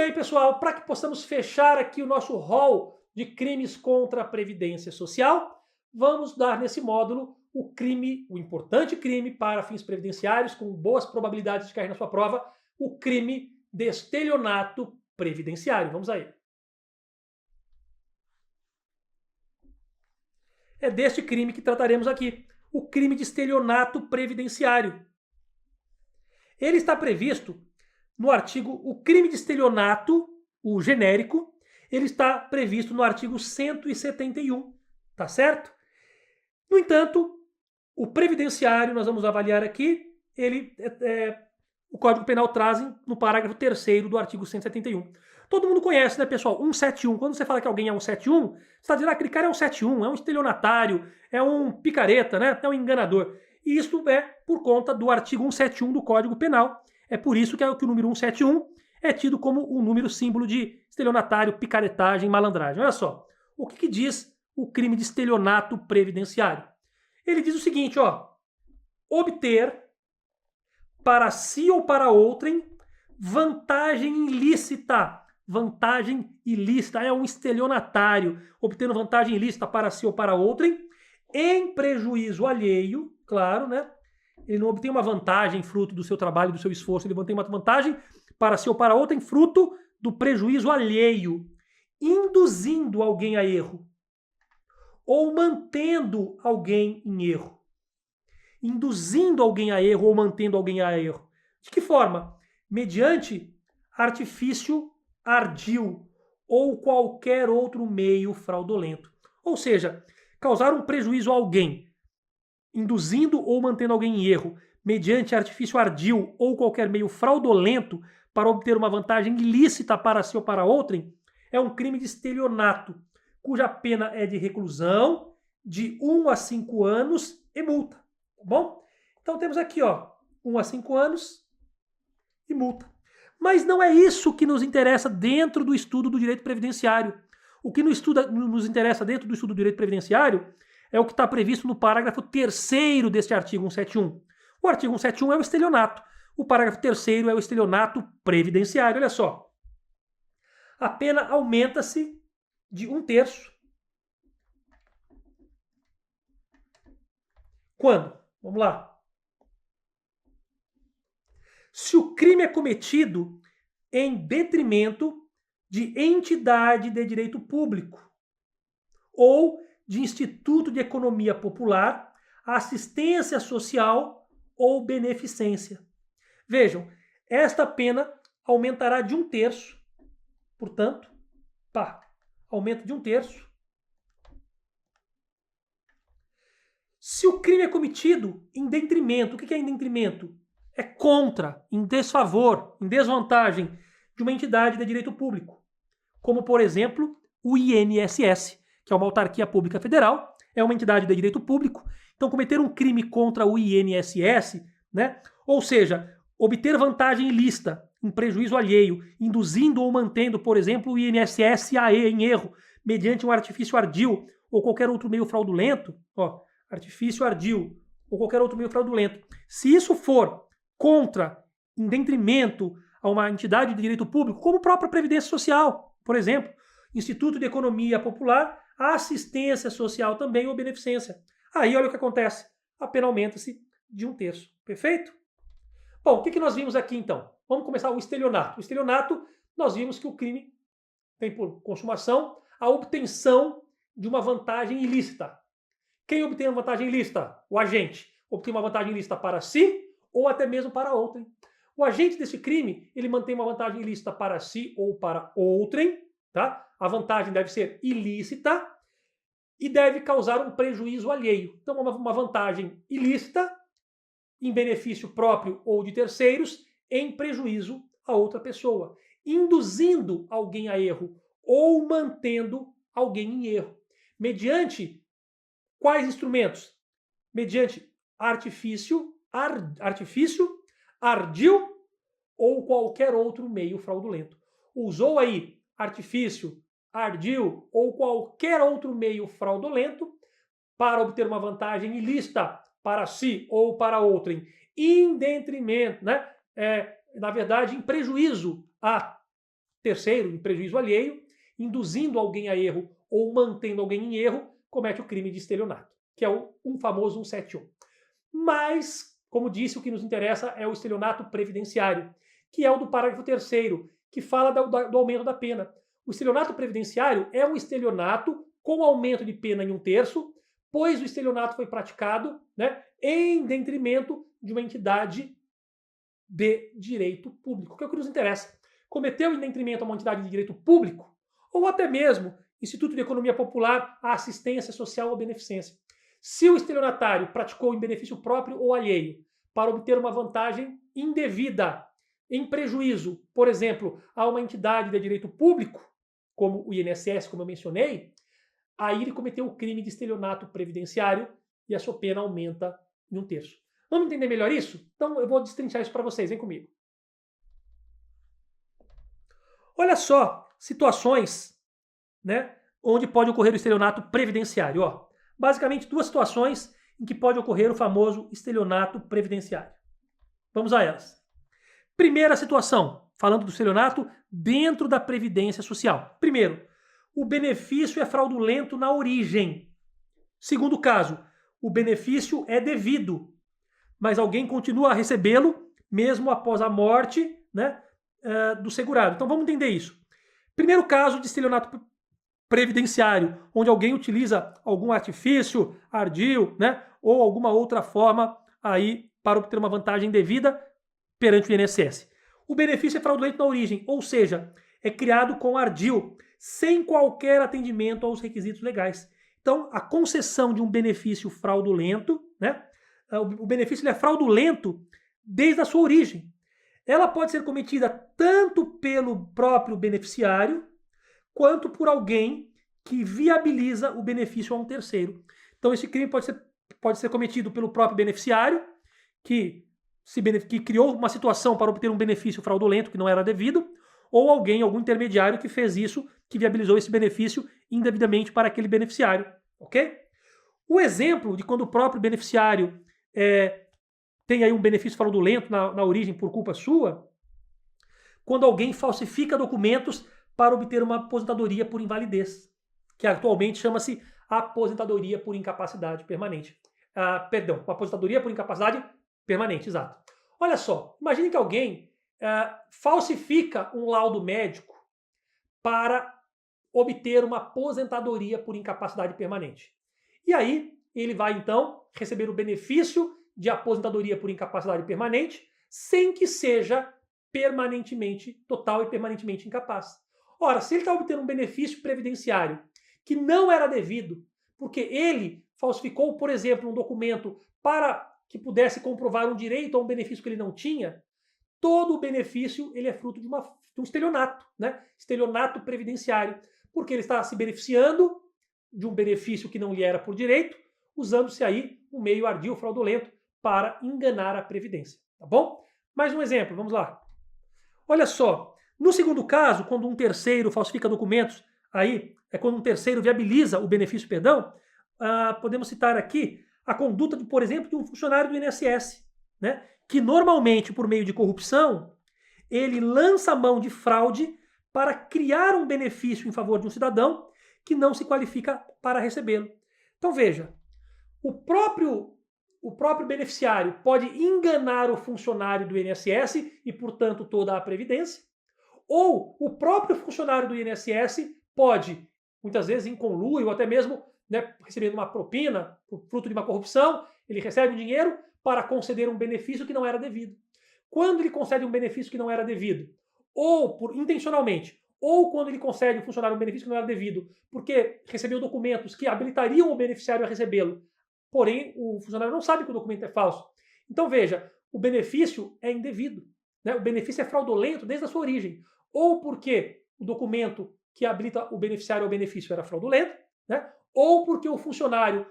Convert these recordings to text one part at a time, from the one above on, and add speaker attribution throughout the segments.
Speaker 1: bem, pessoal, para que possamos fechar aqui o nosso rol de crimes contra a Previdência Social, vamos dar nesse módulo o importante crime para fins previdenciários, com boas probabilidades de cair na sua prova, o crime de estelionato previdenciário. Vamos aí. É deste crime que trataremos aqui, o crime de estelionato previdenciário. Ele está previsto no artigo, o crime de estelionato, o genérico, ele está previsto no artigo 171, tá certo? No entanto, o previdenciário, nós vamos avaliar aqui, o Código Penal traz no parágrafo 3º do artigo 171. Todo mundo conhece, né, pessoal? 171. Quando você fala que alguém é 171, você está dizendo que aquele cara é um 71, é um estelionatário, é um picareta, né? É um enganador. E isso é por conta do artigo 171 do Código Penal. É por isso que o número 171 é tido como um número símbolo de estelionatário, picaretagem, malandragem. Olha só, o que diz o crime de estelionato previdenciário? Ele diz o seguinte, ó, obter para si ou para outrem vantagem ilícita. Vantagem ilícita é um estelionatário obtendo vantagem ilícita para si ou para outrem em prejuízo alheio, claro, né? Ele não obtém uma vantagem fruto do seu trabalho, do seu esforço, ele obtém uma vantagem para si ou para outrem fruto do prejuízo alheio, induzindo alguém a erro ou mantendo alguém em erro. Induzindo alguém a erro ou mantendo alguém a erro. De que forma? Mediante artifício ardil ou qualquer outro meio fraudulento. Ou seja, causar um prejuízo a alguém, induzindo ou mantendo alguém em erro, mediante artifício ardil ou qualquer meio fraudulento para obter uma vantagem ilícita para si ou para outrem, é um crime de estelionato, cuja pena é de reclusão de 1 a 5 anos e multa. Tá bom? Então temos aqui, ó, 1 a 5 anos e multa. Mas não é isso que nos interessa dentro do estudo do direito previdenciário. O que nos interessa dentro do estudo do direito previdenciário é o que está previsto no parágrafo 3º deste artigo 171. O artigo 171 é o estelionato. O parágrafo 3º é o estelionato previdenciário. Olha só. A pena aumenta-se de 1/3. Quando? Vamos lá. Se o crime é cometido em detrimento de entidade de direito público ou de instituto de economia popular, assistência social ou beneficência. Vejam, esta pena aumentará de 1/3, portanto, aumenta de 1/3. Se o crime é cometido em detrimento, o que é em detrimento? É contra, em desfavor, em desvantagem de uma entidade de direito público, como, por exemplo, o INSS, que é uma autarquia pública federal, é uma entidade de direito público. Então, cometer um crime contra o INSS, né? Ou seja, obter vantagem ilícita em prejuízo alheio, induzindo ou mantendo, por exemplo, o INSS-AE em erro, mediante um artifício ardil ou qualquer outro meio fraudulento, ó, artifício ardil ou qualquer outro meio fraudulento. Se isso for contra, em detrimento a uma entidade de direito público, como a própria Previdência Social, por exemplo, Instituto de Economia Popular, assistência social também ou beneficência. Aí olha o que acontece, a pena aumenta-se de 1/3. Perfeito? Bom, o que nós vimos aqui então? Vamos começar o estelionato. O estelionato, nós vimos que o crime tem por consumação a obtenção de uma vantagem ilícita. Quem obtém uma vantagem ilícita? O agente. Obtém uma vantagem ilícita para si ou até mesmo para outrem. O agente desse crime, ele mantém uma vantagem ilícita para si ou para outrem, tá? A vantagem deve ser ilícita e deve causar um prejuízo alheio. Então, uma vantagem ilícita em benefício próprio ou de terceiros em prejuízo a outra pessoa, induzindo alguém a erro ou mantendo alguém em erro. Mediante quais instrumentos? Mediante artifício, ardil ou qualquer outro meio fraudulento. Usou aí artifício, ardil ou qualquer outro meio fraudulento para obter uma vantagem ilícita para si ou para outrem, em detrimento, né? Na verdade, em prejuízo a terceiro, em prejuízo alheio, induzindo alguém a erro ou mantendo alguém em erro, comete o crime de estelionato, que é um famoso 171. Mas, como disse, o que nos interessa é o estelionato previdenciário, que é o do parágrafo 3º, que fala do aumento da pena. O estelionato previdenciário é um estelionato com aumento de pena em 1/3, pois o estelionato foi praticado, né, em detrimento de uma entidade de direito público, que é o que nos interessa. Cometeu em detrimento a uma entidade de direito público, ou até mesmo Instituto de Economia Popular, a assistência social ou beneficência. Se o estelionatário praticou em benefício próprio ou alheio para obter uma vantagem indevida, em prejuízo, por exemplo, a uma entidade de direito público, como o INSS, como eu mencionei, aí ele cometeu o crime de estelionato previdenciário e a sua pena aumenta em 1/3. Vamos entender melhor isso? Então eu vou destrinchar isso para vocês, vem comigo. Olha só, situações, né, onde pode ocorrer o estelionato previdenciário. Ó. Basicamente, 2 situações em que pode ocorrer o famoso estelionato previdenciário. Vamos a elas. Primeira situação, falando do estelionato dentro da Previdência Social. Primeiro, o benefício é fraudulento na origem. Segundo caso, o benefício é devido, mas alguém continua a recebê-lo mesmo após a morte, né, do segurado. Então vamos entender isso. Primeiro caso de estelionato previdenciário, onde alguém utiliza algum artifício, ardil, né, ou alguma outra forma aí para obter uma vantagem devida perante o INSS. O benefício é fraudulento na origem, ou seja, é criado com ardil, sem qualquer atendimento aos requisitos legais. Então, a concessão de um benefício fraudulento, né, o benefício é fraudulento desde a sua origem. Ela pode ser cometida tanto pelo próprio beneficiário, quanto por alguém que viabiliza o benefício a um terceiro. Então, esse crime pode ser cometido pelo próprio beneficiário, que criou uma situação para obter um benefício fraudulento que não era devido, ou algum intermediário que fez isso, que viabilizou esse benefício indevidamente para aquele beneficiário. Ok? O exemplo de quando o próprio beneficiário tem aí um benefício fraudulento na origem por culpa sua, quando alguém falsifica documentos para obter uma aposentadoria por invalidez, que atualmente chama-se aposentadoria por incapacidade permanente. Perdão, aposentadoria por incapacidade permanente, exato. Olha só, imagine que alguém falsifica um laudo médico para obter uma aposentadoria por incapacidade permanente. E aí, ele vai então receber o benefício de aposentadoria por incapacidade permanente, sem que seja permanentemente, total e permanentemente incapaz. Ora, se ele está obtendo um benefício previdenciário que não era devido, porque ele falsificou, por exemplo, um documento para que pudesse comprovar um direito a um benefício que ele não tinha, todo o benefício ele é fruto de um estelionato, né? Estelionato previdenciário, porque ele está se beneficiando de um benefício que não lhe era por direito, usando-se aí um meio ardil, fraudulento, para enganar a Previdência, tá bom? Mais um exemplo, vamos lá. Olha só, no segundo caso, quando um terceiro falsifica documentos, aí é quando um terceiro viabiliza o benefício, perdão, podemos citar aqui a conduta, por exemplo, de um funcionário do INSS, né, que normalmente, por meio de corrupção, ele lança a mão de fraude para criar um benefício em favor de um cidadão que não se qualifica para recebê-lo. Então veja, o próprio beneficiário pode enganar o funcionário do INSS e, portanto, toda a Previdência, ou o próprio funcionário do INSS pode, muitas vezes em conluio, ou até mesmo, né, recebendo uma propina, fruto de uma corrupção, ele recebe um dinheiro para conceder um benefício que não era devido. Quando ele concede um benefício que não era devido, ou intencionalmente, ou quando ele concede ao funcionário um benefício que não era devido, porque recebeu documentos que habilitariam o beneficiário a recebê-lo, porém o funcionário não sabe que o documento é falso. Então veja, o benefício é indevido, né? O benefício é fraudulento desde a sua origem, ou porque o documento que habilita o beneficiário ao benefício era fraudulento, né? Ou porque o funcionário,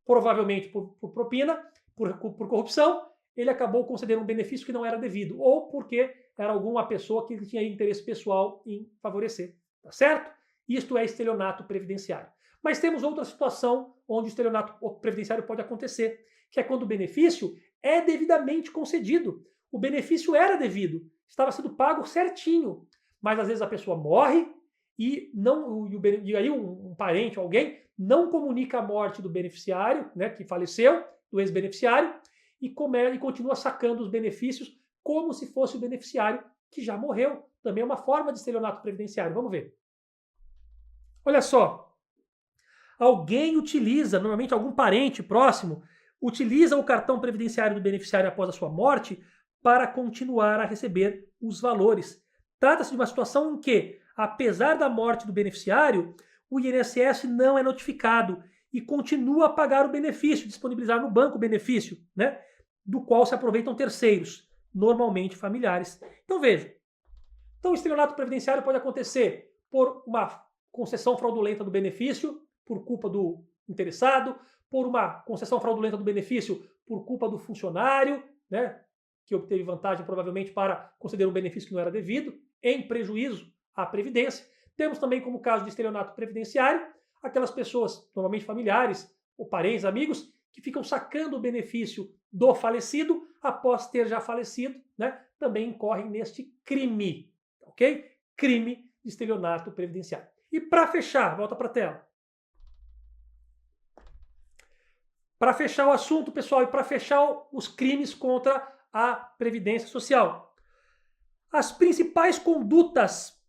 Speaker 1: provavelmente por propina, por corrupção, ele acabou concedendo um benefício que não era devido, ou porque era alguma pessoa que tinha interesse pessoal em favorecer, tá certo? Isto é estelionato previdenciário. Mas temos outra situação onde o estelionato previdenciário pode acontecer, que é quando o benefício é devidamente concedido. O benefício era devido, estava sendo pago certinho, mas às vezes a pessoa morre e aí um parente, alguém, não comunica a morte do beneficiário, né, que faleceu, do ex-beneficiário, e continua sacando os benefícios como se fosse o beneficiário que já morreu. Também é uma forma de estelionato previdenciário. Vamos ver. Olha só. Alguém utiliza, normalmente algum parente próximo, utiliza o cartão previdenciário do beneficiário após a sua morte para continuar a receber os valores. Trata-se de uma situação em que, apesar da morte do beneficiário, o INSS não é notificado e continua a pagar o benefício, disponibilizar no banco o benefício, né, do qual se aproveitam terceiros, normalmente familiares. Então veja, o estelionato previdenciário pode acontecer por uma concessão fraudulenta do benefício, por culpa do interessado, por uma concessão fraudulenta do benefício por culpa do funcionário, né, que obteve vantagem provavelmente para conceder um benefício que não era devido, em prejuízo à Previdência. Temos também como caso de estelionato previdenciário, aquelas pessoas, normalmente familiares, ou parentes, amigos, que ficam sacando o benefício do falecido após ter já falecido, né, também incorrem neste crime, ok? Crime de estelionato previdenciário. E para fechar, volta para a tela. Para fechar o assunto, pessoal, e para fechar os crimes contra a Previdência Social. As principais condutas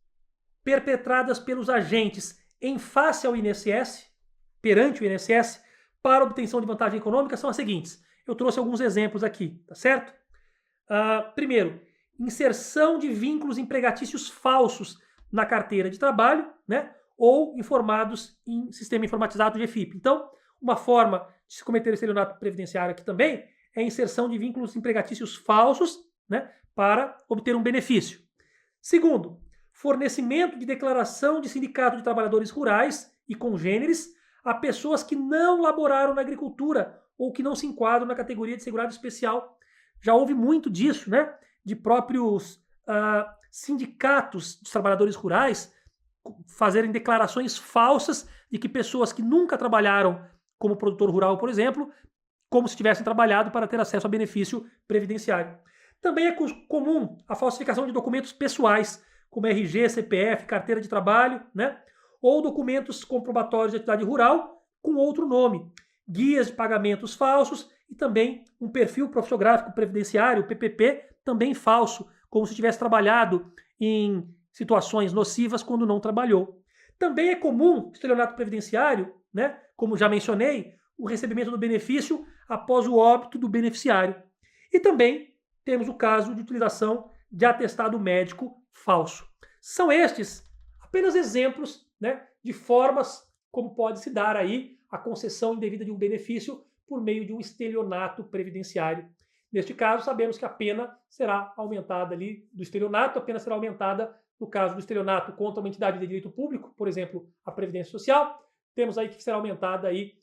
Speaker 1: perpetradas pelos agentes em face ao INSS, perante o INSS, para obtenção de vantagem econômica são as seguintes. Eu trouxe alguns exemplos aqui, tá certo? Primeiro, inserção de vínculos empregatícios falsos na carteira de trabalho, né? Ou informados em sistema informatizado de EFIP. Então, uma forma de se cometer estelionato previdenciário aqui também é a inserção de vínculos empregatícios falsos, né, para obter um benefício. Segundo, fornecimento de declaração de sindicato de trabalhadores rurais e congêneres a pessoas que não laboraram na agricultura ou que não se enquadram na categoria de segurado especial. Já houve muito disso, né, de próprios sindicatos de trabalhadores rurais fazerem declarações falsas de que pessoas que nunca trabalharam como produtor rural, por exemplo, como se tivessem trabalhado para ter acesso a benefício previdenciário. Também é comum a falsificação de documentos pessoais, como RG, CPF, carteira de trabalho, né? Ou documentos comprobatórios de atividade rural com outro nome, guias de pagamentos falsos e também um perfil profissiográfico previdenciário, PPP, também falso, como se tivesse trabalhado em situações nocivas quando não trabalhou. Também é comum estelionato previdenciário, né, como já mencionei, o recebimento do benefício após o óbito do beneficiário. E também temos o caso de utilização de atestado médico falso. São estes apenas exemplos, né, de formas como pode se dar aí a concessão indevida de um benefício por meio de um estelionato previdenciário. Neste caso, sabemos que a pena será aumentada ali do estelionato, a pena será aumentada no caso do estelionato contra uma entidade de direito público, por exemplo, a Previdência Social, temos aí que será aumentada aí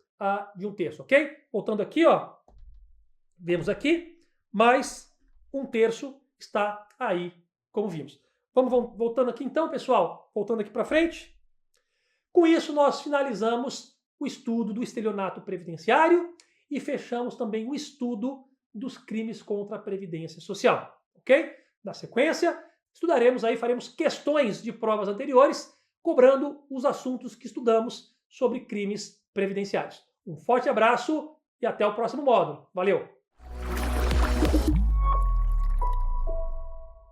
Speaker 1: de 1/3, ok? Voltando aqui, ó, vemos aqui, mais 1/3 está aí, como vimos. Vamos voltando aqui então, pessoal, voltando aqui para frente. Com isso, nós finalizamos o estudo do estelionato previdenciário e fechamos também o estudo dos crimes contra a Previdência Social, ok? Na sequência, estudaremos aí, faremos questões de provas anteriores, cobrando os assuntos que estudamos sobre crimes previdenciários. Um forte abraço e até o próximo módulo. Valeu!